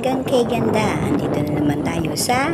hanggang kay ganda. Andito na naman tayo sa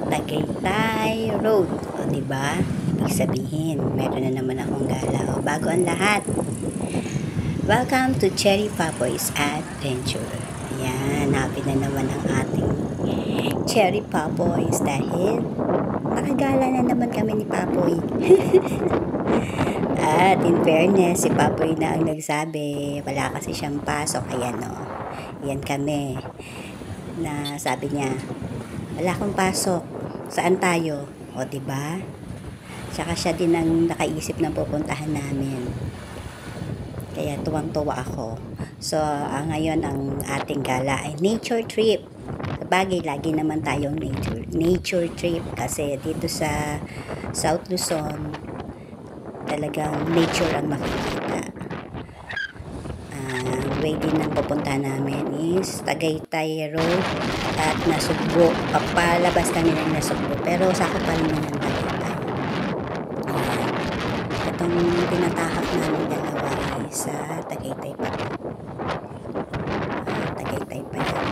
Tagaytay Road. O, diba? Ibig sabihin, meron na naman akong gala. O, bago ang lahat, welcome to Cherry Papoy's Adventure. Ayan, happy na naman ang ating Cherry Papoys dahil nakagala na naman kami ni Papoy. At in fairness, si Papoy na ang nagsabi, wala kasi siyang pasok. Ayan o, yan kami. Na sabi niya, wala akong pasok. Saan tayo? O, diba? Tsaka siya din ang nakaisip ng pupuntahan namin. Kaya tuwang-tuwa ako. So, ngayon ang ating gala ay nature trip. Sabagay, lagi naman tayong nature trip kasi dito sa South Luzon, talagang nature ang makikita. Way din ang pupunta namin is Tagaytay Road at Nasugbo. Papalabas kami ng Nasugbo, pero sakop pa rin ng Tagaytay. Itong tinatahak namin dalawa ay sa Tagaytay pa. Tagaytay pa yan.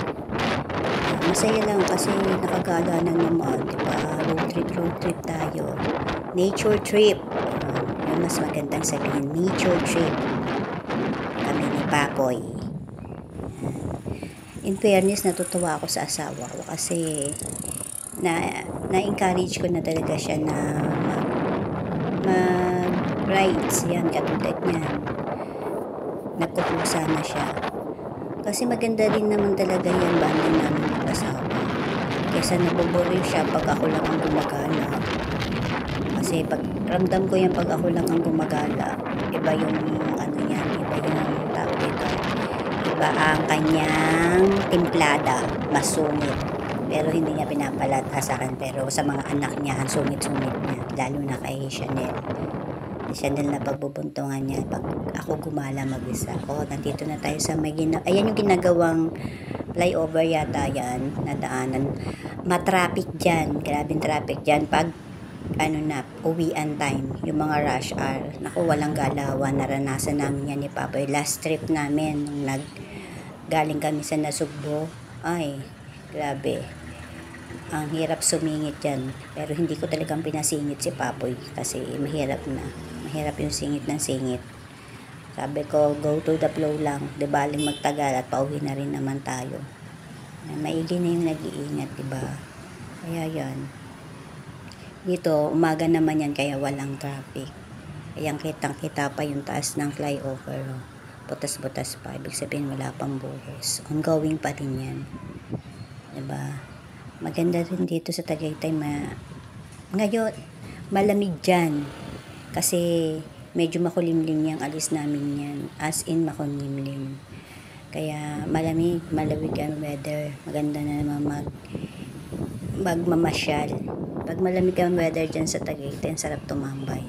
Masaya lang kasi nakagala na naman, diba? Road trip tayo. Nature trip. Yung mas magandang sabihin, nature trip. Kami ni Papoy. In fairness, natutuwa ako sa asawa ko kasi na-encourage ko na talaga siya na mag-rides. Yan, katulad niyan. Nagkukusa na siya. Kasi maganda rin naman talaga yan banding namin mag-asawa. Kesa nabubuli siya pag ako lang ang gumagala. Kasi pag ramdam ko yan pag ako lang ang gumagala, iba yung ano yan, iba yung tao dito. Iba ang kanyang timplada, masungit. Pero hindi niya pinapalata sa akin. Pero sa mga anak niya, ang sungit-sungit niya. Lalo na kay Chanel. Chanel na pagbubuntungan niya pag ako gumala mag-isa. O, nandito na tayo sa may ayan yung ginagawang flyover yata yan na daanan. Matraffic dyan. Grabing traffic dyan. Pag ano na, uwian time, yung mga rush hour. Naku, walang galawan. Naranasan namin yan ni Papoy. Last trip namin, nung galing kami sa Nasugbo. Ay, grabe. Ang hirap sumingit dyan. Pero hindi ko talagang pinasingit si Papoy kasi mahirap na. Mahirap yung singit ng singit. Sabi ko, go to the flow lang. Di baling magtagal at pauwi na rin naman tayo. Maigi na yung nag-iingat, diba? Kaya yan. Dito, umaga naman yan kaya walang traffic. Ayan, kitang-kita pa yung taas ng flyover. Butas-butas pa. Ibig sabihin, wala pang buhos. Ongoing pa rin yan. Diba? Maganda rin dito sa Tagaytay. Ngayon, malamig dyan. Kasi medyo makulimlim yung alis namin yan. As in, makulimlim. Kaya malamig, malawig ang weather. Maganda na naman magmamasyal. Pag malamig ang weather dyan sa Tagaytay, sarap tumambay.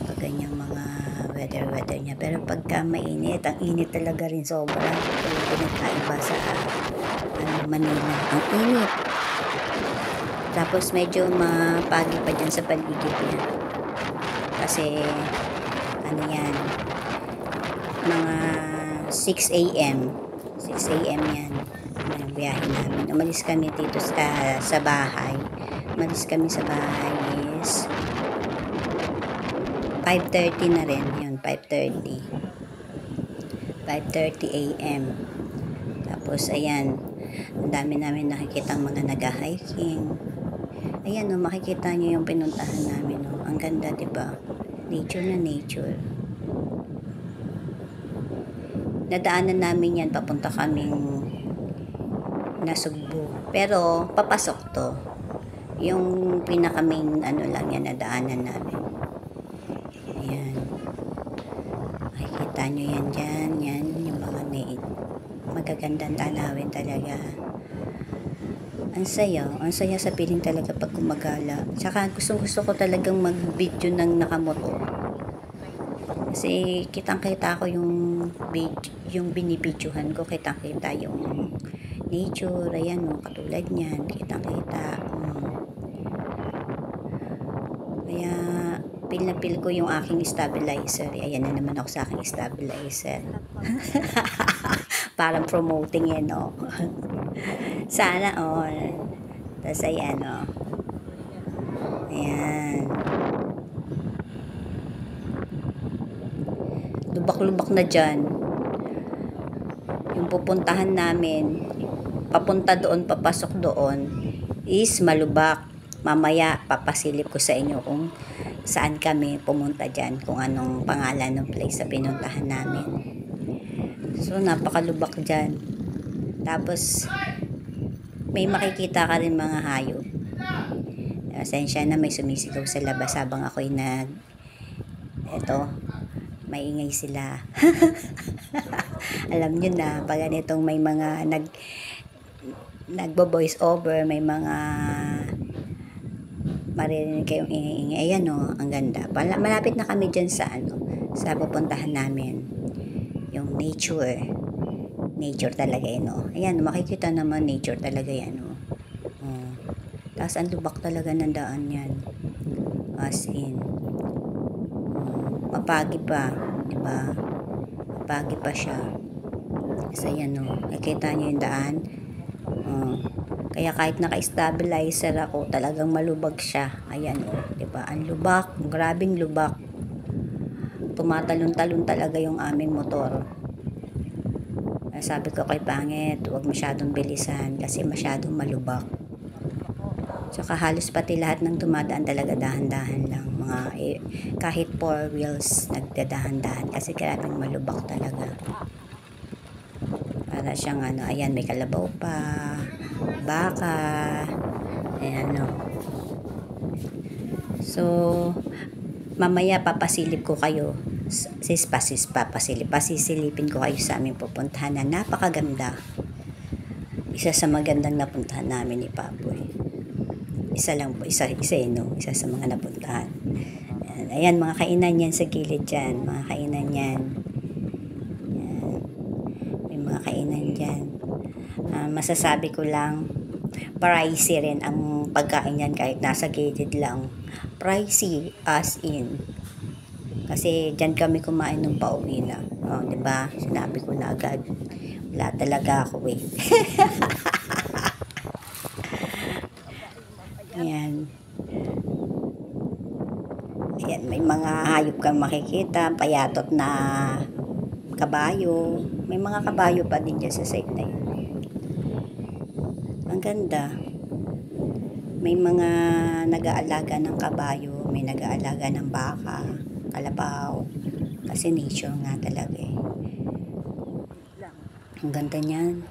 Pag ganyang mga weather niya. Pero pagka mainit, ang init talaga rin sobra. Kaya pinagkaiba sa Manila. Ang init. Tapos medyo mapagi pa dyan sa paligid niya. Kasi ano yan, mga 6 a.m. 6 a.m. yan. Ang biyahe namin. Umalis kami dito sa bahay. Umalis kami sa bahay is 5:30 na rin. Yun, 5:30. 5:30 a.m. Tapos, ayan, ang dami namin nakikitang mga nag-hiking. Ayan, no, makikita nyo yung pinuntahan namin. No? Ang ganda, diba? Nature na nature. Nadaanan namin yan, papunta kaming Nasugbo. Pero, papasok to. Yung pinaka-main, ano lang yan, nadaanan namin. Ayan. Makikita nyo yan dyan. Yan, yung mga magagandang tanawin talaga. Ang saya sa piling talaga pag gumagala. Tsaka gusto ko talagang mag-video ng nakamotor. Kasi kitang-kita ko yung binibidyohan ko, kitang-kita yung nature, ayan o, katulad niyan, kitang-kita. Kaya, pil na pil ko yung aking stabilizer. Ayan na naman ako sa aking stabilizer. Parang promoting yan, no? Sana all. Tapos ayan, no? Ayan. Lubak-lubak na dyan. Yung pupuntahan namin, papunta doon, papasok doon, is malubak. Mamaya, papasilip ko sa inyo kung saan kami pumunta dyan, kung anong pangalan ng place na pinuntahan namin. So, napakalubak dyan. Tapos, may makikita ka rin mga hayop. Asensya na, may sumisigaw sa labas habang ako'y eto, maingay sila. Alam nyo na, pag ganitong may mga nagbo-voice over, may mga maririnig kayong ingay-ingay. Ayan, no, ang ganda. Malapit na kami dyan sa sa pupuntahan namin. Yung nature talaga yun, no. Ayan, makikita naman, nature talaga yan, no. Tapos ang lubak talaga ng daan yan, as in, mapagi pa, diba? Mapagi pa siya. So yan, no, nakita nyo yung daan. Kaya kahit naka-stabilizer ako, talagang malubag siya. Ayan, diba? Ang lubak, grabing lubak. Tumatalon-talon talaga yung aming motor. Sabi ko kay Pangit, huwag masyadong bilisan kasi masyadong malubak. Tsaka halos pati lahat ng dumadaan talaga dahan-dahan lang. Kahit 4 wheels, nagdadahan-dahan kasi grabing malubak talaga. Para siyang ayan, may kalabaw pa, baka, ayan, no. So, mamaya papasilip ko kayo, pasisilipin ko kayo sa aming pupuntahan na napakaganda. Isa sa magandang napuntahan namin ni Papoy. Isa sa mga napuntahan. Ayan, mga kainan yan sa gilid dyan, mga kainan yan. Mga kainan dyan. Masasabi ko lang, pricey rin ang pagkain yan kahit nasa gilid lang. Pricey as in. Kasi dyan kami kumain nung pauwi na. Diba? Sinabi ko na agad. Wala talaga ako eh. Ayan. Ayan, may mga hayop kang makikita, payatot na kabayo. May mga kabayo pa din dyan sa site na yun. Ang ganda. May mga nag-aalaga ng kabayo, may nag-aalaga ng baka, kalabaw. Kasi nature nga talaga eh. Ang ganda niyan.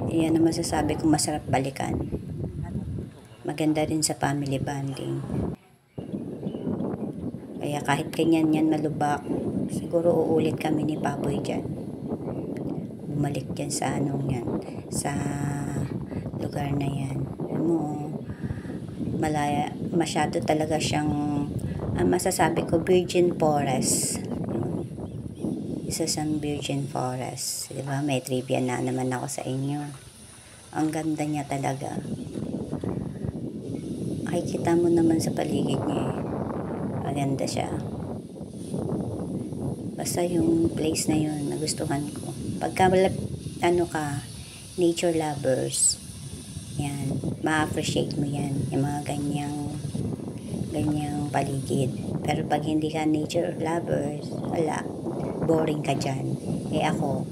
Iyan ang masasabi ko, masarap balikan. Maganda rin sa family bonding. Kaya kahit ganyan yan malubak, siguro uulit kami ni Papoy dyan. Bumalik dyan sa sa lugar na yan. Malaya, masyado talaga siyang, masasabi ko, virgin forest. Isa sa virgin forest. Diba? May trivia na naman ako sa inyo. Ang ganda niya talaga. Makikita mo naman sa paligid niya eh. Maganda siya. Basta yung place na yun, nagustuhan ko. Pagka nature lovers, yan, ma-appreciate mo yan, yung mga ganyang paligid. Pero pag hindi ka nature lovers, wala, boring ka dyan. Eh ako,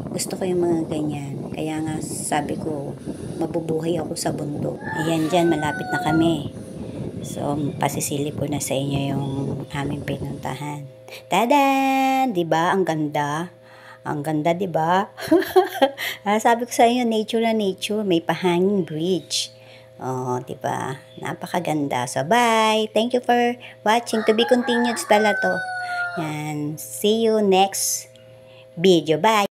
gusto ko yung mga ganyan. Kaya nga sabi ko, mabubuhay ako sa bundok. Ayan dyan, malapit na kami. So, pasisilip ko na sa inyo yung aming pinuntahan. Tadan! Diba? Ang ganda. Ang ganda, diba? Sabi ko sa inyo, nature na nature. May pa-hanging bridge. Oh, diba? Napakaganda. So, bye! Thank you for watching. To be continued pala to. Yan. See you next video. Bye!